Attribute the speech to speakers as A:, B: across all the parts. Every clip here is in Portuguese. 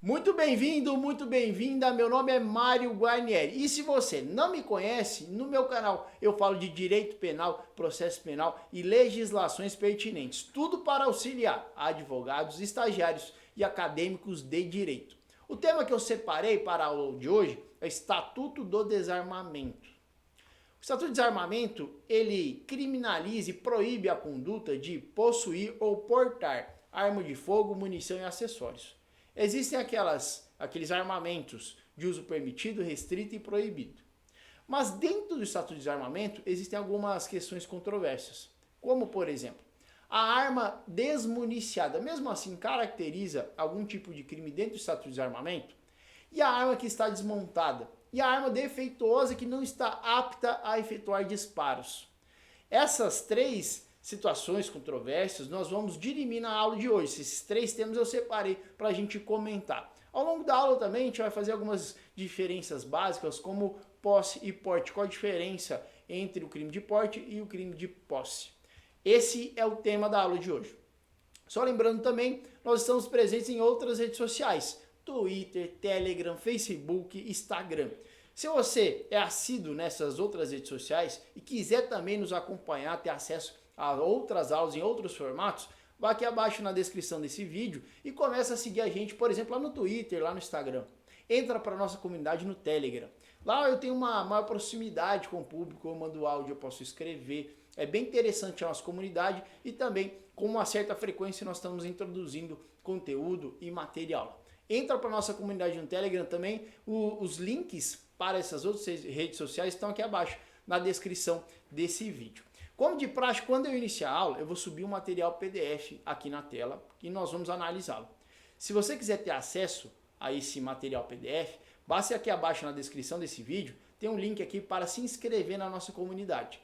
A: Muito bem-vinda. Meu nome é Mário Guarnieri. E se você não me conhece, no meu canal eu falo de direito penal, processo penal e legislações pertinentes. Tudo para auxiliar advogados, estagiários e acadêmicos de direito. O tema que eu separei para a aula de hoje é Estatuto do Desarmamento. O Estatuto do Desarmamento, ele criminaliza e proíbe a conduta de possuir ou portar arma de fogo, munição e acessórios. Existem aqueles armamentos de uso permitido, restrito e proibido. Mas dentro do Estatuto de Desarmamento existem algumas questões controversas. Como, por exemplo, a arma desmuniciada, mesmo assim, caracteriza algum tipo de crime dentro do Estatuto de Desarmamento? E a arma que está desmontada? E a arma defeituosa que não está apta a efetuar disparos? Essas três situações controversas nós vamos dirimir na aula de hoje. Esses três temas eu separei para a gente comentar. Ao longo da aula também a gente vai fazer algumas diferenças básicas, como posse e porte. Qual a diferença entre o crime de porte e o crime de posse? Esse é o tema da aula de hoje. Só lembrando também, nós estamos presentes em outras redes sociais: Twitter, Telegram, Facebook, Instagram. Se você é assíduo nessas outras redes sociais e quiser também nos acompanhar, ter acesso a outras aulas em outros formatos, vá aqui abaixo na descrição desse vídeo e começa a seguir a gente, por exemplo, lá no Twitter, lá no Instagram. Entra para a nossa comunidade no Telegram. Lá eu tenho uma maior proximidade com o público, eu mando áudio, eu posso escrever. É bem interessante a nossa comunidade e também com uma certa frequência nós estamos introduzindo conteúdo e material. Entra para a nossa comunidade no Telegram também, os links para essas outras redes sociais estão aqui abaixo na descrição desse vídeo. Como de praxe, quando eu iniciar a aula, eu vou subir um material PDF aqui na tela e nós vamos analisá-lo. Se você quiser ter acesso a esse material PDF, basta aqui abaixo na descrição desse vídeo, tem um link aqui para se inscrever na nossa comunidade.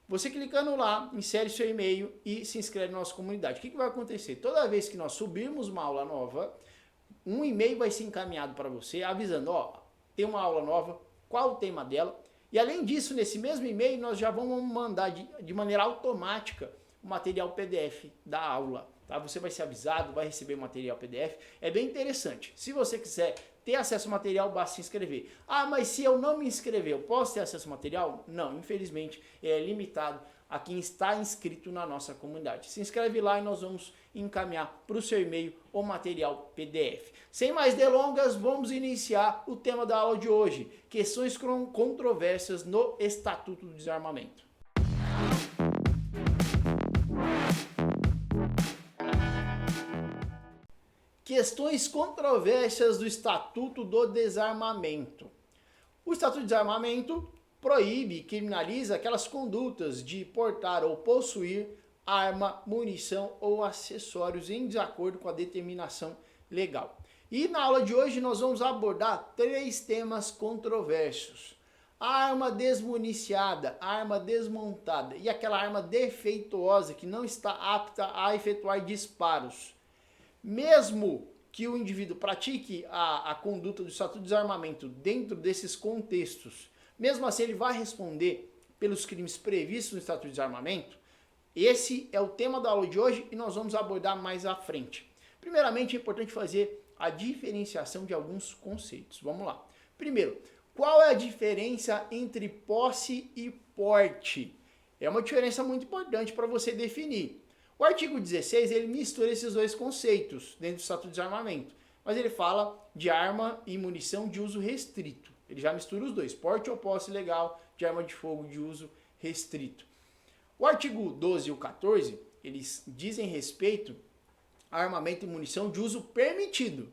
A: Você clicando lá, insere seu e-mail e se inscreve na nossa comunidade. O que vai acontecer? Toda vez que nós subirmos uma aula nova, um e-mail vai ser encaminhado para você avisando, ó, tem uma aula nova, qual o tema dela. E além disso, nesse mesmo e-mail, nós já vamos mandar de maneira automática o material PDF da aula. Tá? Você vai ser avisado, vai receber o material PDF. É bem interessante. Se você quiser ter acesso ao material, basta se inscrever. Ah, mas se eu não me inscrever, eu posso ter acesso ao material? Não, infelizmente é limitado a quem está inscrito na nossa comunidade. Se inscreve lá e nós vamos encaminhar para o seu e-mail o material PDF. Sem mais delongas, vamos iniciar o tema da aula de hoje: questões controversas no Estatuto do Desarmamento. Questões controversas do Estatuto do Desarmamento. O Estatuto do Desarmamento proíbe e criminaliza aquelas condutas de portar ou possuir arma, munição ou acessórios em desacordo com a determinação legal. E na aula de hoje nós vamos abordar três temas controversos: a arma desmuniciada, a arma desmontada e aquela arma defeituosa que não está apta a efetuar disparos. Mesmo que o indivíduo pratique a conduta do Estatuto de Desarmamento dentro desses contextos, mesmo assim ele vai responder pelos crimes previstos no Estatuto de Desarmamento. Esse é o tema da aula de hoje e nós vamos abordar mais à frente. Primeiramente, é importante fazer a diferenciação de alguns conceitos. Vamos lá. Primeiro, qual é a diferença entre posse e porte? É uma diferença muito importante para você definir. O artigo 16, ele mistura esses dois conceitos dentro do Estatuto de Desarmamento, mas ele fala de arma e munição de uso restrito. Ele já mistura os dois, porte ou posse legal de arma de fogo de uso restrito. O artigo 12 e o 14, eles dizem respeito a armamento e munição de uso permitido.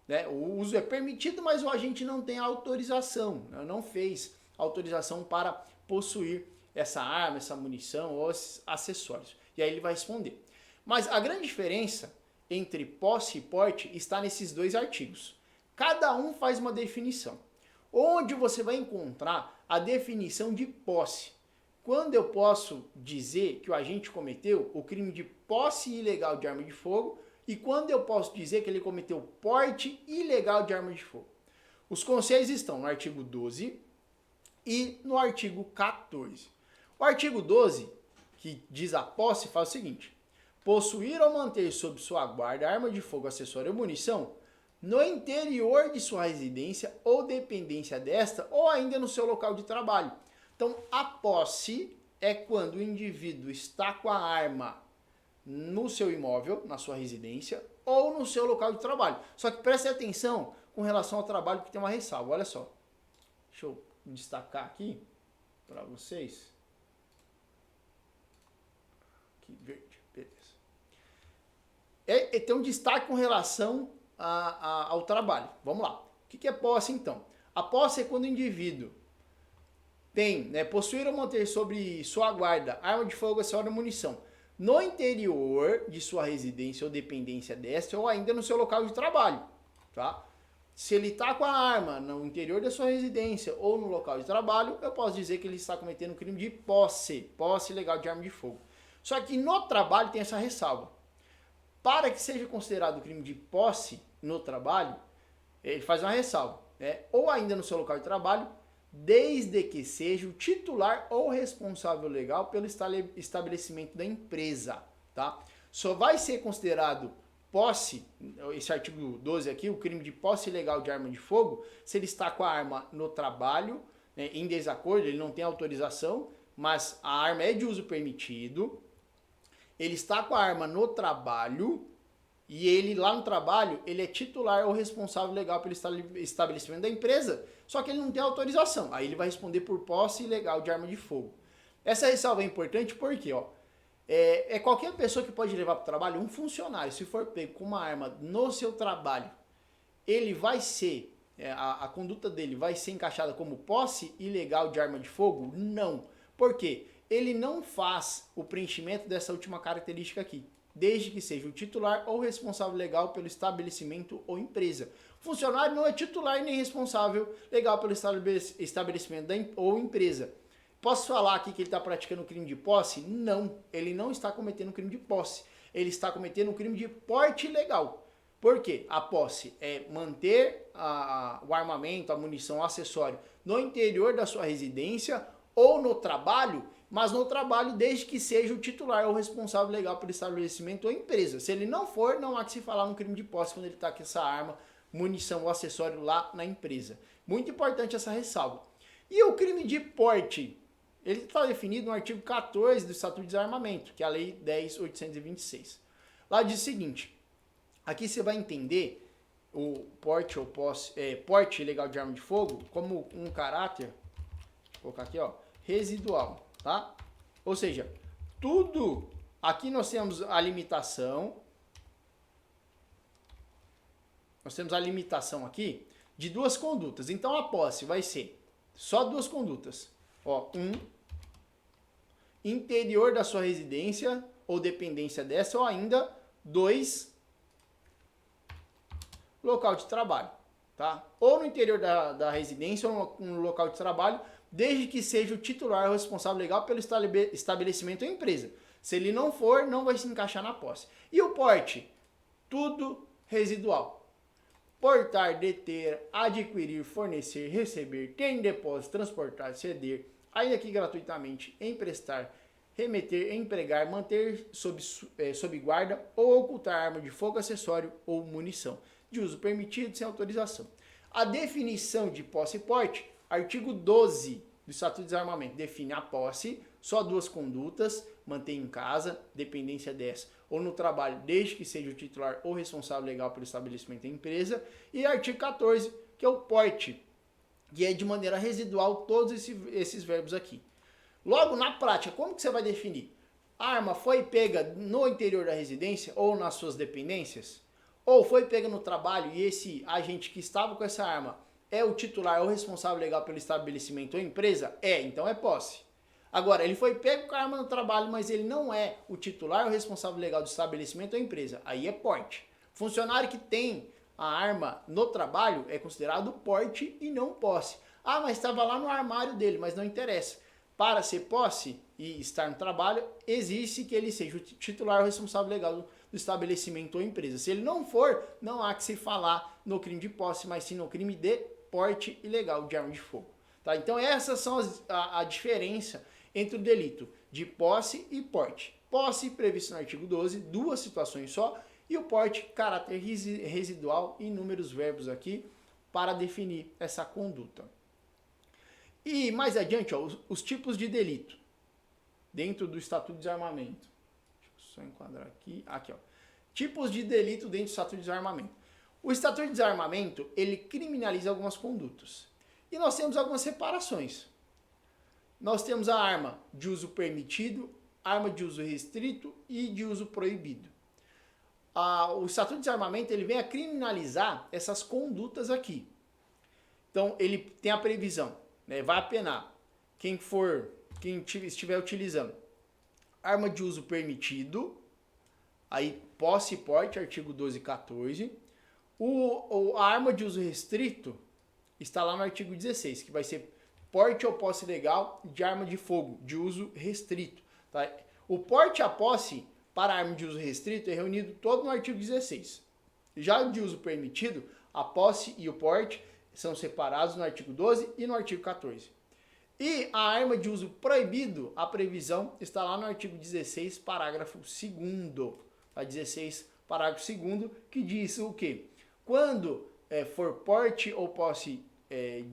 A: Né? O uso é permitido, mas o agente não tem autorização, não fez autorização para possuir essa arma, essa munição ou esses acessórios. E aí ele vai responder. Mas a grande diferença entre posse e porte está nesses dois artigos. Cada um faz uma definição. Onde você vai encontrar a definição de posse? Quando eu posso dizer que o agente cometeu o crime de posse ilegal de arma de fogo e quando eu posso dizer que ele cometeu porte ilegal de arma de fogo. Os conceitos estão no artigo 12 e no artigo 14. O artigo 12, que diz a posse, faz o seguinte: possuir ou manter sob sua guarda arma de fogo, acessório ou munição no interior de sua residência ou dependência desta, ou ainda no seu local de trabalho. Então, a posse é quando o indivíduo está com a arma no seu imóvel, na sua residência, ou no seu local de trabalho. Só que preste atenção com relação ao trabalho, que tem uma ressalva. Olha só. Deixa eu destacar aqui para vocês. Aqui, verde, beleza. Tem um destaque com relação ao trabalho. Vamos lá. O que é posse, então? A posse é quando o indivíduo tem, né, possuir ou manter sobre sua guarda arma de fogo, acessório e munição no interior de sua residência ou dependência desta, ou ainda no seu local de trabalho, tá? Se ele está com a arma no interior da sua residência ou no local de trabalho, eu posso dizer que ele está cometendo um crime de posse ilegal de arma de fogo. Só que no trabalho tem essa ressalva. Para que seja considerado crime de posse no trabalho, ele faz uma ressalva, né? Ou ainda no seu local de trabalho, desde que seja o titular ou responsável legal pelo estabelecimento da empresa, tá? Só vai ser considerado posse, esse artigo 12 aqui, o crime de posse ilegal de arma de fogo, se ele está com a arma no trabalho, né, em desacordo, ele não tem autorização, mas a arma é de uso permitido, ele está com a arma no trabalho, e ele lá no trabalho, ele é titular ou responsável legal pelo estabelecimento da empresa, só que ele não tem autorização. Aí ele vai responder por posse ilegal de arma de fogo. Essa ressalva é importante porque, ó, qualquer pessoa que pode levar para o trabalho, um funcionário, se for pego com uma arma no seu trabalho, ele vai ser, a conduta dele vai ser encaixada como posse ilegal de arma de fogo? Não. Por quê? Ele não faz o preenchimento dessa última característica aqui, desde que seja o titular ou responsável legal pelo estabelecimento ou empresa. O funcionário não é titular nem responsável legal pelo estabelecimento ou empresa. Posso falar aqui que ele está praticando crime de posse? Não, ele não está cometendo crime de posse. Ele está cometendo um crime de porte ilegal. Por quê? A posse é manter o armamento, a munição, o acessório no interior da sua residência ou no trabalho, mas no trabalho desde que seja o titular ou responsável legal pelo estabelecimento ou empresa. Se ele não for, não há que se falar no crime de posse quando ele está com essa arma, munição ou acessório lá na empresa. Muito importante essa ressalva. E o crime de porte? Ele está definido no artigo 14 do Estatuto de Desarmamento, que é a Lei 10.826. Lá diz o seguinte, aqui você vai entender o porte ou posse, porte ilegal de arma de fogo como um caráter, vou colocar aqui, ó, residual, tá? Ou seja, tudo, aqui nós temos a limitação, aqui de duas condutas. Então a posse vai ser só duas condutas. Ó, interior da sua residência ou dependência dessa, ou ainda 2, local de trabalho, tá? Ou no interior da residência ou no local de trabalho, desde que seja o titular ou responsável legal pelo estabelecimento ou empresa. Se ele não for, não vai se encaixar na posse. E o porte? Tudo residual. Portar, deter, adquirir, fornecer, receber, ter em depósito, transportar, ceder, ainda que gratuitamente, emprestar, remeter, empregar, manter sob guarda ou ocultar arma de fogo, acessório ou munição, de uso permitido sem autorização. A definição de posse e porte, artigo 12 do Estatuto de Desarmamento, define a posse, só duas condutas, manter em casa, dependência dessa, ou no trabalho, desde que seja o titular ou responsável legal pelo estabelecimento da empresa, e artigo 14, que é o porte, que é de maneira residual todos esses verbos aqui. Logo, na prática, como que você vai definir? A arma foi pega no interior da residência ou nas suas dependências? Ou foi pega no trabalho e esse agente que estava com essa arma é o titular ou responsável legal pelo estabelecimento ou empresa? Então é posse. Agora, ele foi pego com a arma no trabalho, mas ele não é o titular ou responsável legal do estabelecimento ou empresa. Aí é porte. Funcionário que tem a arma no trabalho é considerado porte e não posse. Ah, mas estava lá no armário dele, mas não interessa. Para ser posse e estar no trabalho, exige que ele seja o titular ou responsável legal do estabelecimento ou empresa. Se ele não for, não há que se falar no crime de posse, mas sim no crime de porte ilegal de arma de fogo. Tá? Então essas são a diferença entre o delito de posse e porte. Posse, previsto no artigo 12, duas situações só, E o porte, caráter residual e inúmeros verbos aqui para definir essa conduta. E mais adiante, ó, os tipos de delito dentro do Estatuto de Desarmamento. Deixa eu só enquadrar aqui. Aqui, ó. Tipos de delito dentro do Estatuto de Desarmamento. O Estatuto de Desarmamento, ele criminaliza algumas condutas. E nós temos algumas separações. Nós temos a arma de uso permitido, arma de uso restrito e de uso proibido. O Estatuto de Desarmamento, ele vem a criminalizar essas condutas aqui. Então, ele tem a previsão, né, vai apenar quem estiver utilizando arma de uso permitido, aí posse e porte, artigo 12 e 14. A arma de uso restrito está lá no artigo 16, que vai ser porte ou posse legal de arma de fogo, de uso restrito. Tá? O porte e a posse para arma de uso restrito é reunido todo no artigo 16. Já o de uso permitido, a posse e o porte são separados no artigo 12 e no artigo 14. E a arma de uso proibido, a previsão está lá no artigo 16, parágrafo 2º. A 16, parágrafo 2º, que diz o quê? Quando for porte ou posse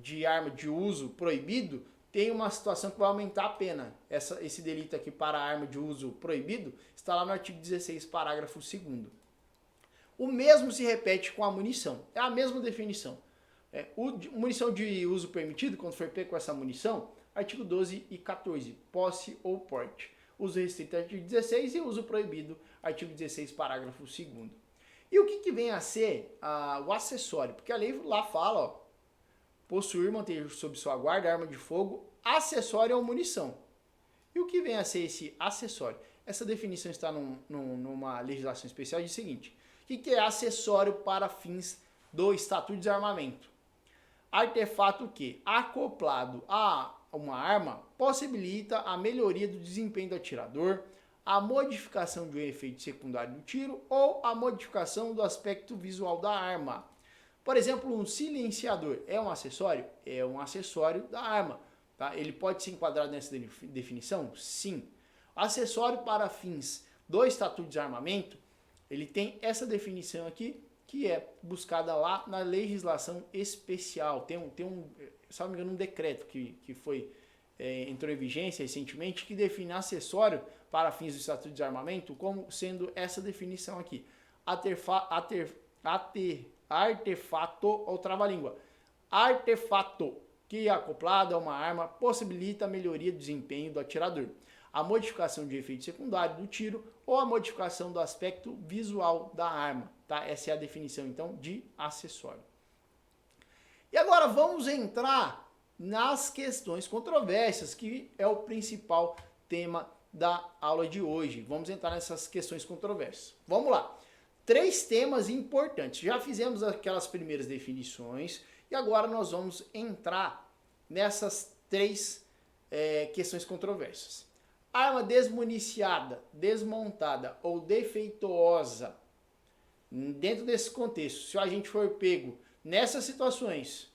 A: de arma de uso proibido, tem uma situação que vai aumentar a pena. Esse delito aqui para arma de uso proibido está lá no artigo 16, parágrafo 2º. O mesmo se repete com a munição. É a mesma definição. Munição de uso permitido, quando for pego com essa munição, artigo 12 e 14, posse ou porte. Uso restrito, artigo 16, e uso proibido, artigo 16, parágrafo 2º. E o que vem a ser o acessório? Porque a lei lá fala, ó, possuir, manter sob sua guarda arma de fogo, acessório ou munição. E o que vem a ser esse acessório? Essa definição está numa legislação especial, diz o seguinte: o que é acessório para fins do Estatuto de Desarmamento? Artefato que, acoplado a uma arma, possibilita a melhoria do desempenho do atirador, a modificação de um efeito secundário do tiro ou a modificação do aspecto visual da arma. Por exemplo, um silenciador é um acessório? É um acessório da arma. Tá? Ele pode ser enquadrado nessa definição? Sim. Acessório para fins do Estatuto de Desarmamento, ele tem essa definição aqui, que é buscada lá na legislação especial. Tem se não me engano, um decreto que entrou em vigência recentemente, que define acessório para fins do Estatuto de Desarmamento como sendo essa definição aqui. Artefato ou trava-língua. Artefato que, acoplado a uma arma, possibilita a melhoria do desempenho do atirador, a modificação de efeito secundário do tiro ou a modificação do aspecto visual da arma. Tá? Essa é a definição, então, de acessório. E agora vamos entrar nas questões controversas, que é o principal tema da aula de hoje. Vamos entrar nessas questões controversas. Vamos lá. 3 temas importantes. Já fizemos aquelas primeiras definições e agora nós vamos entrar nessas 3 questões controversas. Arma desmuniciada, desmontada ou defeituosa. Dentro desse contexto, se a gente for pego nessas situações,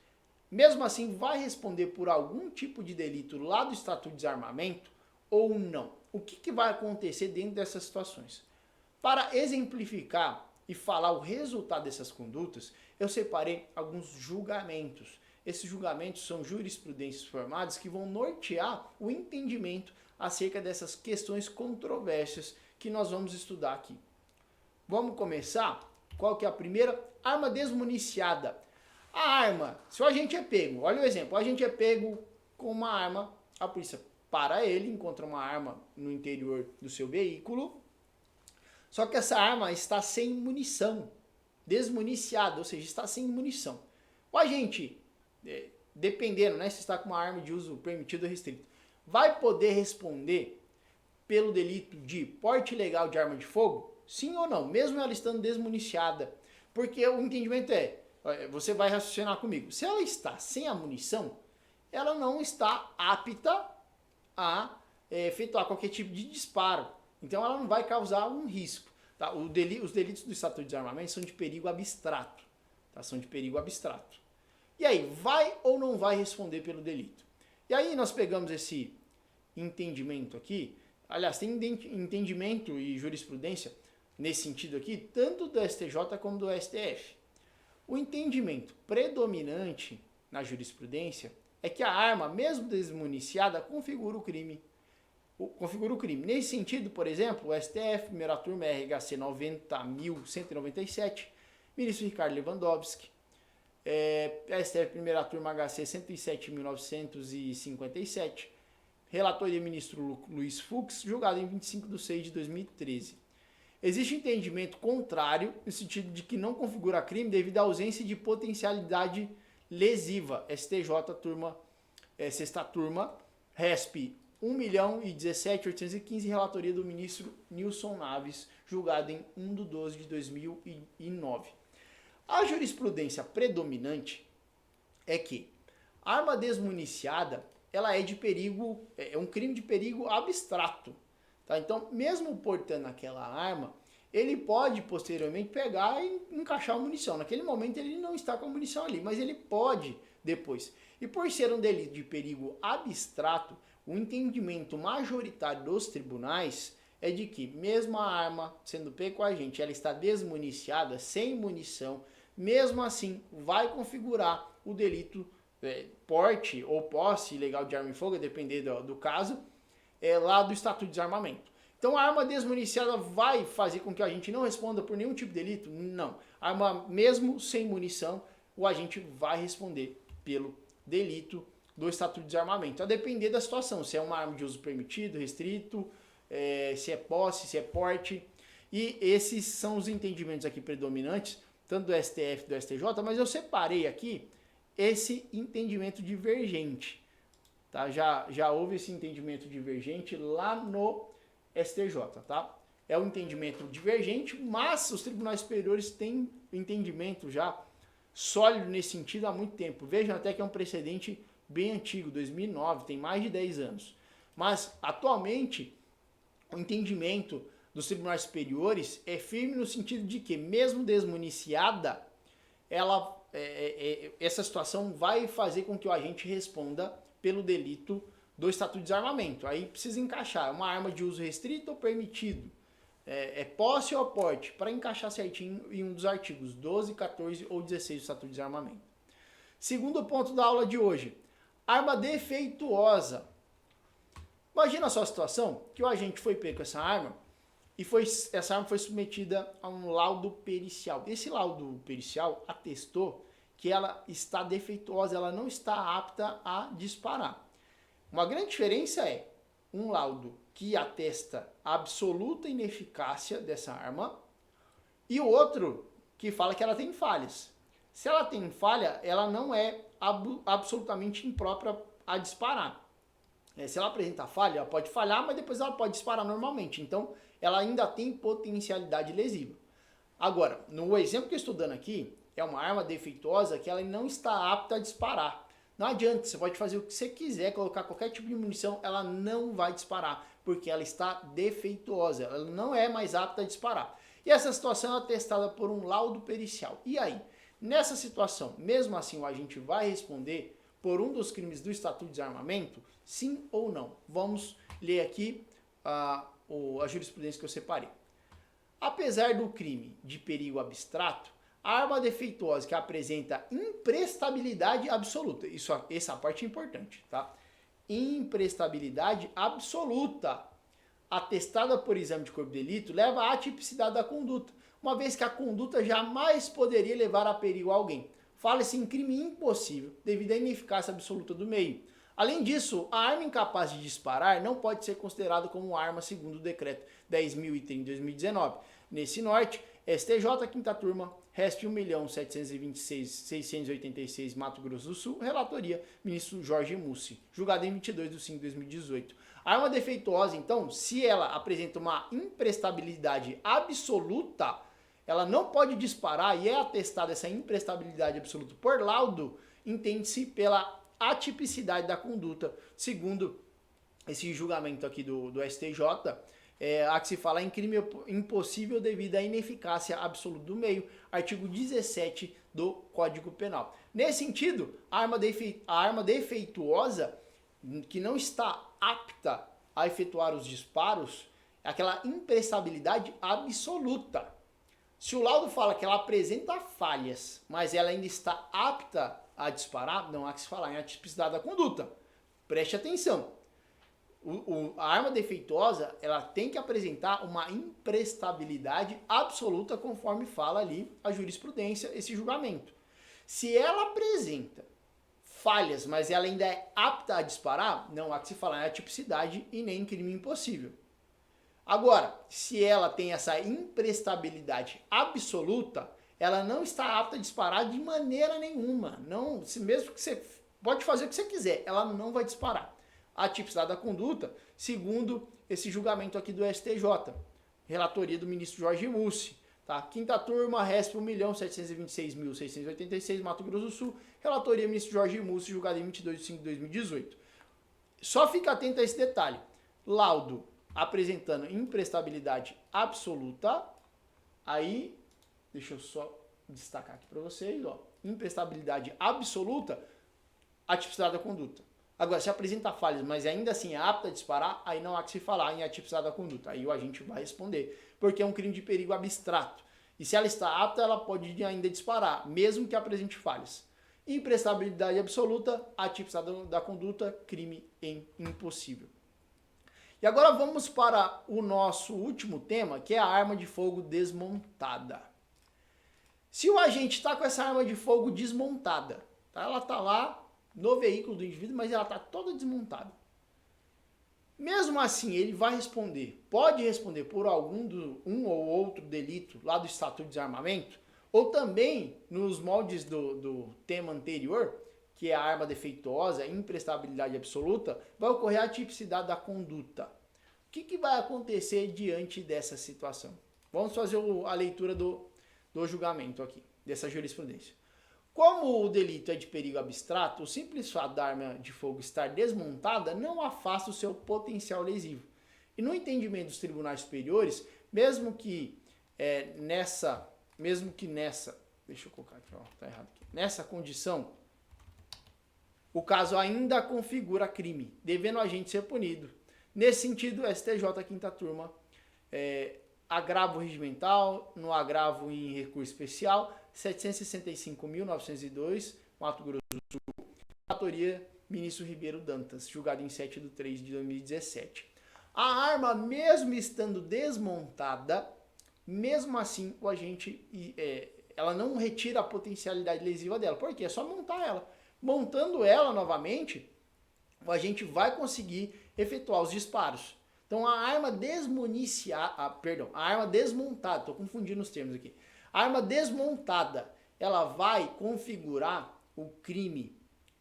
A: mesmo assim vai responder por algum tipo de delito lá do Estatuto de Desarmamento ou não? O que vai acontecer dentro dessas situações? Para exemplificar e falar o resultado dessas condutas, eu separei alguns julgamentos. Esses julgamentos são jurisprudências formadas que vão nortear o entendimento acerca dessas questões controversas que nós vamos estudar aqui. Vamos começar? Qual que é a primeira? Arma desmuniciada. A arma, se o agente é pego, olha o exemplo, o agente é pego com uma arma, a polícia para ele, encontra uma arma no interior do seu veículo, só que essa arma está sem munição, desmuniciada, ou seja, está sem munição. O agente, dependendo, né, se está com uma arma de uso permitido ou restrito, vai poder responder pelo delito de porte ilegal de arma de fogo? Sim ou não? Mesmo ela estando desmuniciada. Porque o entendimento você vai raciocinar comigo, se ela está sem a munição, ela não está apta a efetuar qualquer tipo de disparo. Então ela não vai causar um risco. Tá? Os delitos do Estatuto de Desarmamento são de perigo abstrato. Tá? São de perigo abstrato. E aí, vai ou não vai responder pelo delito? E aí nós pegamos esse entendimento aqui. Aliás, tem entendimento e jurisprudência nesse sentido aqui, tanto do STJ como do STF. O entendimento predominante na jurisprudência é que a arma, mesmo desmuniciada, configura o crime. Nesse sentido, por exemplo, o STF, primeira turma, RHC 90.197, ministro Ricardo Lewandowski, STF, primeira turma, HC 107.957, relatoria ministro Luiz Fux, julgado em 25/6/2013. Existe entendimento contrário, no sentido de que não configura crime devido à ausência de potencialidade lesiva. STJ, sexta turma, RESP 1.017.815, relatoria do ministro Nilson Naves, julgado em 1/12/2009. A jurisprudência predominante é que a arma desmuniciada ela é de perigo, é um crime de perigo abstrato. Tá? Então, mesmo portando aquela arma, ele pode posteriormente pegar e encaixar a munição. Naquele momento ele não está com a munição ali, mas ele pode depois. E por ser um delito de perigo abstrato, o entendimento majoritário dos tribunais é de que, mesmo a arma sendo pega com a gente, ela está desmuniciada, sem munição, mesmo assim vai configurar o delito porte ou posse ilegal de arma de fogo, dependendo do caso, lá do Estatuto de Desarmamento. Então a arma desmuniciada vai fazer com que a gente não responda por nenhum tipo de delito? Não. A arma mesmo sem munição, o agente vai responder pelo delito do Estatuto de Desarmamento, a depender da situação, se é uma arma de uso permitido, restrito, se é posse, se é porte. E esses são os entendimentos aqui predominantes, tanto do STF e do STJ, mas eu separei aqui esse entendimento divergente. Tá? Já houve esse entendimento divergente lá no STJ. Tá? É um entendimento divergente, mas os tribunais superiores têm entendimento já sólido nesse sentido há muito tempo. Vejam até que é um precedente bem antigo, 2009, tem mais de 10 anos. Mas, atualmente, o entendimento dos tribunais superiores é firme no sentido de que, mesmo desmuniciada, essa situação vai fazer com que o agente responda pelo delito do Estatuto de Desarmamento. Aí precisa encaixar, é uma arma de uso restrito ou permitido? Posse ou porte? Para encaixar certinho em um dos artigos 12, 14 ou 16 do Estatuto de Desarmamento. Segundo ponto da aula de hoje, arma defeituosa. Imagina só a situação que o agente foi pego com essa arma e essa arma foi submetida a um laudo pericial. Esse laudo pericial atestou que ela está defeituosa, ela não está apta a disparar. Uma grande diferença é um laudo que atesta a absoluta ineficácia dessa arma e o outro que fala que ela tem falhas. Se ela tem falha, ela não é absolutamente imprópria a disparar. Se ela apresenta falha, ela pode falhar, mas depois ela pode disparar normalmente. Então, ela ainda tem potencialidade lesiva. Agora, no exemplo que eu estou dando aqui, é uma arma defeituosa que ela não está apta a disparar. Não adianta, você pode fazer o que você quiser, colocar qualquer tipo de munição, ela não vai disparar, porque ela está defeituosa, ela não é mais apta a disparar. E essa situação é atestada por um laudo pericial. E aí? Nessa situação, mesmo assim, o agente vai responder por um dos crimes do Estatuto de Desarmamento? Sim ou não? Vamos ler aqui a jurisprudência que eu separei. Apesar do crime de perigo abstrato, a arma defeituosa que apresenta imprestabilidade absoluta, essa parte é importante, tá? Imprestabilidade absoluta, atestada por exame de corpo de delito, leva à atipicidade da conduta, uma vez que a conduta jamais poderia levar a perigo a alguém. Fala-se em crime impossível, devido à ineficácia absoluta do meio. Além disso, a arma incapaz de disparar não pode ser considerada como arma segundo o decreto 10.030 de 2019. Nesse norte, STJ, quinta turma, RESP 1.726.686, Mato Grosso do Sul, relatoria, ministro Jorge Mussi, julgado em 22/5/2018. A arma defeituosa, então, se ela apresenta uma imprestabilidade absoluta, ela não pode disparar e é atestada essa imprestabilidade absoluta por laudo, entende-se pela atipicidade da conduta, segundo esse julgamento aqui do STJ, a que se fala em crime impossível devido à ineficácia absoluta do meio, artigo 17 do Código Penal. Nesse sentido, a arma defeituosa, que não está apta a efetuar os disparos, É aquela imprestabilidade absoluta. Se o laudo fala que ela apresenta falhas, mas ela ainda está apta a disparar, não há que se falar em atipicidade da conduta. Preste atenção. A arma defeituosa, ela tem que apresentar uma imprestabilidade absoluta, conforme fala ali a jurisprudência, esse julgamento. Se ela apresenta falhas, mas ela ainda é apta a disparar, não há que se falar em atipicidade e nem em crime impossível. Agora, se ela tem essa imprestabilidade absoluta, ela não está apta a disparar de maneira nenhuma. Não, mesmo que você pode fazer o que você quiser, ela não vai disparar. A tipicidade da conduta, segundo esse julgamento aqui do STJ, relatoria do ministro Jorge Mussi. Tá? Quinta turma, RESP 1.726.686, Mato Grosso do Sul, relatoria ministro Jorge Mussi, julgado em 22 de 5 de 2018. Só fica atento a esse detalhe. Laudo apresentando imprestabilidade absoluta, aí, deixa eu só destacar aqui para vocês, ó, imprestabilidade absoluta, a tipicidade da conduta. Agora, se apresenta falhas, mas ainda assim é apta a disparar, aí não há que se falar em atipicidade da conduta. Aí o agente vai responder, porque é um crime de perigo abstrato. E se ela está apta, ela pode ainda disparar, mesmo que apresente falhas. Imprestabilidade absoluta, atipicidade da conduta, crime impossível. E agora vamos para o nosso último tema, que é a arma de fogo desmontada. Se o agente está com essa arma de fogo desmontada, tá? Ela está lá no veículo do indivíduo, mas ela está toda desmontada. Mesmo assim, ele vai responder, pode responder por um ou outro delito lá do Estatuto de Desarmamento, ou também nos moldes do tema anterior, que é a arma defeituosa, imprestabilidade absoluta, vai ocorrer a tipicidade da conduta. O que vai acontecer diante dessa situação? Vamos fazer a leitura do julgamento aqui, dessa jurisprudência. Como o delito é de perigo abstrato, o simples fato da arma de fogo estar desmontada não afasta o seu potencial lesivo. E no entendimento dos tribunais superiores, mesmo que nessa, deixa eu colocar aqui, ó, tá errado aqui, nessa condição, o caso ainda configura crime, devendo o agente ser punido. Nesse sentido, STJ, quinta turma, agravo regimental, no agravo em recurso especial, 765.902, Mato Grosso do Sul, relatoria ministro Ribeiro Dantas, julgado em 7 de 3 de 2017. A arma, mesmo estando desmontada, mesmo assim, o agente, ela não retira a potencialidade lesiva dela. Por quê? É só montar ela. Montando ela novamente, o agente vai conseguir efetuar os disparos. Então a arma a arma desmontada, estou confundindo os termos aqui. A arma desmontada, ela vai configurar o crime.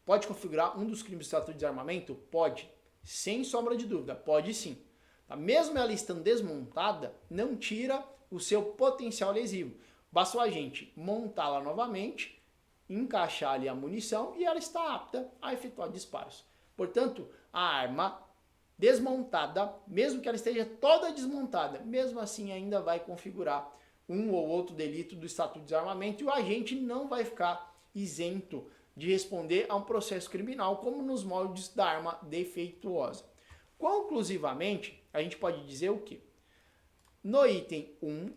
A: Pode configurar um dos crimes do Estatuto de Desarmamento? Pode. Sem sombra de dúvida, pode sim. Tá? Mesmo ela estando desmontada, não tira o seu potencial lesivo. Basta o agente montá-la novamente, encaixar ali a munição e ela está apta a efetuar disparos. Portanto, a arma desmontada, mesmo que ela esteja toda desmontada, mesmo assim ainda vai configurar um ou outro delito do Estatuto de Desarmamento e o agente não vai ficar isento de responder a um processo criminal, como nos moldes da arma defeituosa. Conclusivamente, a gente pode dizer o quê? No item 1,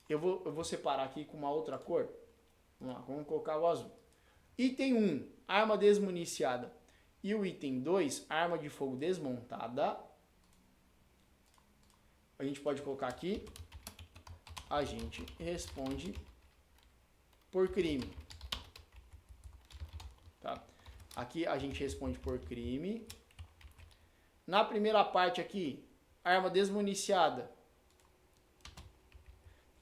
A: eu vou separar aqui com uma outra cor. Vamos lá, vamos colocar o azul. Item 1, arma desmuniciada. E o item 2, arma de fogo desmontada. A gente pode colocar aqui, a gente responde por crime. Tá? Aqui a gente responde por crime. Na primeira parte aqui, arma desmuniciada,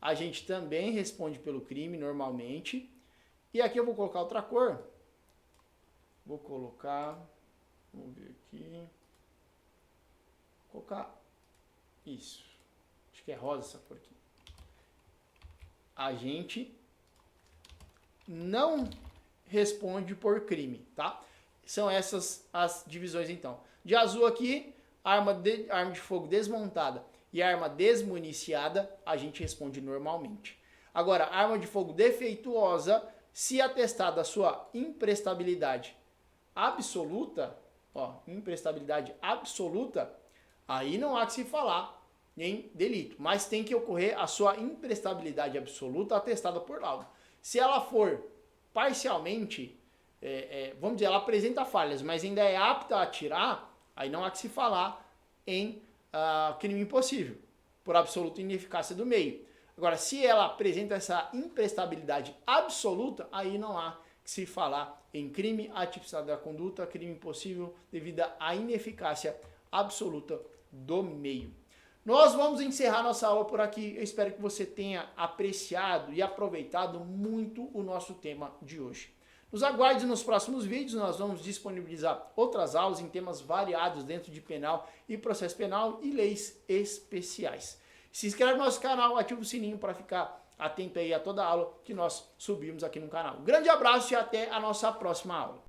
A: a gente também responde pelo crime normalmente. E aqui eu vou colocar outra cor. Vou colocar, vamos ver aqui, vou colocar isso, acho que é rosa essa cor aqui. A gente não responde por crime, tá? São essas as divisões então. De azul aqui, arma de fogo desmontada e arma desmuniciada, a gente responde normalmente. Agora, arma de fogo defeituosa, se atestada a sua imprestabilidade absoluta, ó, imprestabilidade absoluta, aí não há que se falar em delito, mas tem que ocorrer a sua imprestabilidade absoluta atestada por laudo. Se ela for parcialmente, vamos dizer, ela apresenta falhas, mas ainda é apta a atirar, aí não há que se falar em crime impossível, por absoluta ineficácia do meio. Agora, se ela apresenta essa imprestabilidade absoluta, aí não há que se falar em crime atipicidade da conduta, crime impossível devido à ineficácia absoluta do meio. Nós vamos encerrar nossa aula por aqui. Eu espero que você tenha apreciado e aproveitado muito o nosso tema de hoje. Nos aguarde nos próximos vídeos, nós vamos disponibilizar outras aulas em temas variados dentro de penal e processo penal e leis especiais. Se inscreve no nosso canal, ativa o sininho para ficar atento aí a toda a aula que nós subimos aqui no canal. Um grande abraço e até a nossa próxima aula.